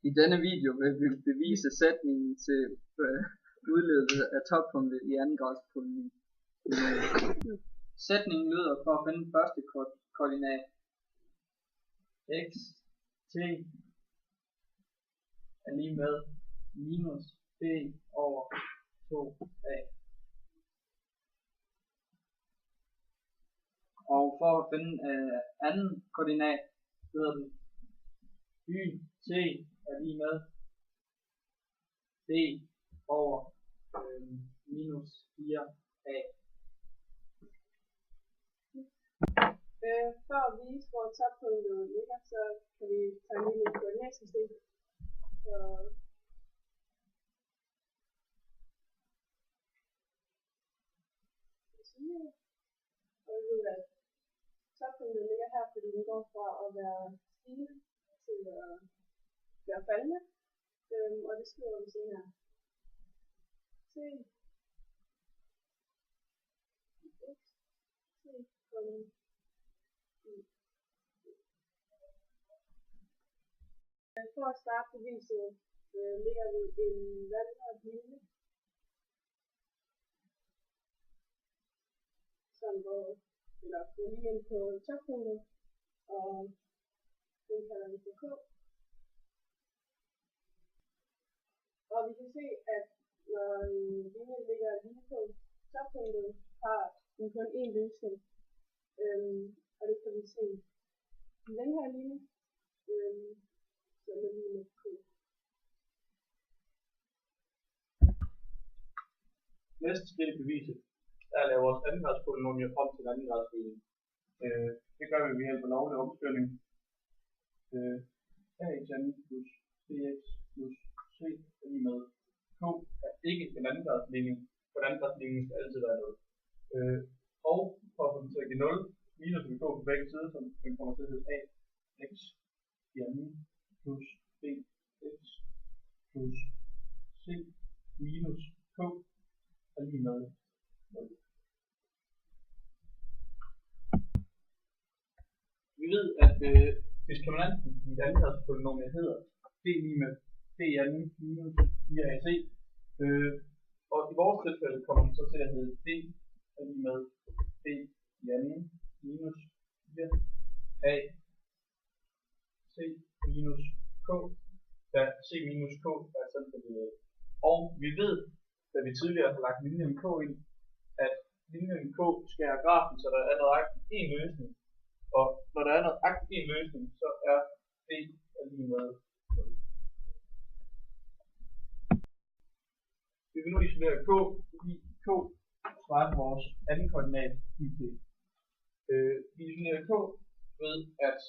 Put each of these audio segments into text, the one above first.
I denne video vil vi bevise sætningen til udledelse af toppunktet i andengradspolynom. Sætningen lyder for at finde første koordinat. X, t er lige med minus b over 2a. Og for at finde anden koordinat lyder den y, t er lige med b over minus 4a. For at vise, hvor toppunktet ligger, så kan vi tage lige et koordinatsystem. Og vi ved, at toppunktet ligger her, fordi den går fra at være stigende til at være faldende. Og det skriver vi sådan her. T For at starte beviset lægger vi en vandret linje, som går lige ind på toppunktet, og den kalder vi for K. Og vi kan se, at når linjen ligger lige på toppunktet, har den kun én løsning. Og det kan vi se i den her linje, som er lige med K. Næste skridt i beviset er at lave vores andengradspolynomier om til andengradsligning. Det gør vi ved hjælp af lovlig omskrivning. Ax plus bx plus c er lige med k er ikke en andengradsligning, for andengradsligningen skal altid være 0. Og for at få den til at give 0, minus vil gå på begge sider, så den kommer til at hedde ax i anden plus bx plus c minus k er lige med 0. Vi ved, at diskrimitanten i et andengradspolynomium hedder d lige med d i anden minus 4ac. Og i vores tilfælde kommer den så til at hedde d er lige med d i anden minus 4ac minus k, da c minus k er selvstændighed. Og vi ved, da vi tidligere har lagt linjen k ind, at linjen k skærer grafen, så der er nøjagtigt en løsning. Og når der er nøjagtigt en løsning, så er d lige med 0. Vi vil nu isolere k, fordi k svarer vores anden koordinat yt. Vi isolerer k ved at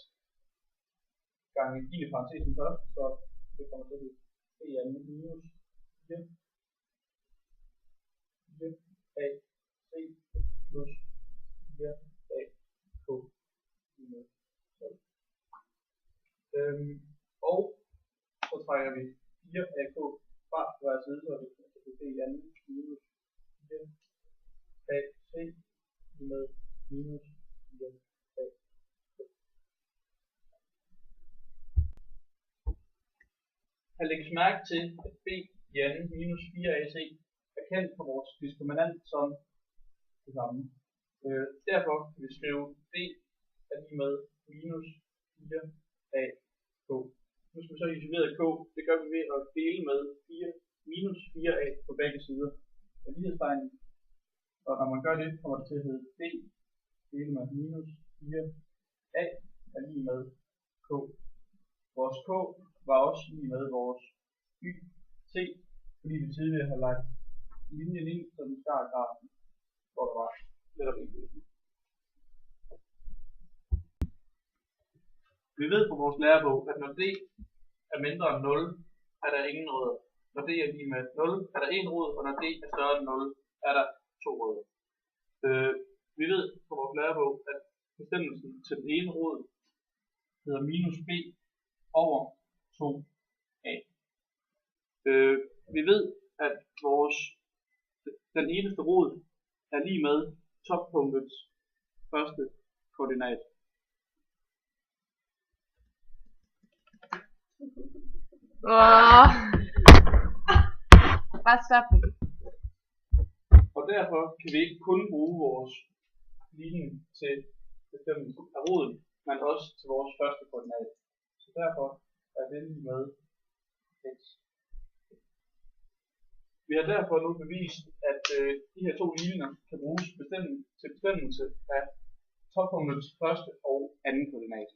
gange i parentesen først, så det kommer til at d anden minus 4 a c plus 4 a k. Og så trækker vi 4 ak fra hver side, så det kan d i anden minus 4 ac med minus 4 ac. Her lægges mærke til, at b i anden minus 4 ac er kendt på vores diskriminant som det samme. Derfor kan vi skrive d er lige med minus 4 a k. Nu skal vi så isolere k. Det gør vi ved at dele med 4 minus 4a på begge sider af lighedstegnen. Og når man gør det, kommer det til at hedde d dele med minus 4a er lige med k. Vores k var også lige med vores yt, fordi vi tidligere har lagt linjen ind, så den starter grafen, hvor der var netop en løsning. Vi ved på vores lærebog, at når d er mindre end 0, er der ingen rødder. Når d er lige med 0, er der en rod, og når d er større end 0, er der to rødder. Vi ved på vores lærebog, at bestemmelsen til den ene rod hedder minus b over 2a. Vi ved, at den eneste rod er lige med toppunktets første koordinat. Bare stop den. Og derfor kan vi ikke kun bruge vores ligning til bestemmelse af roden, men også til vores første koordinat. Så derfor er det lige med x. Vi har derfor nu bevist, at de her to ligninger kan bruges til bestemmelse af toppunktets første og anden koordinat.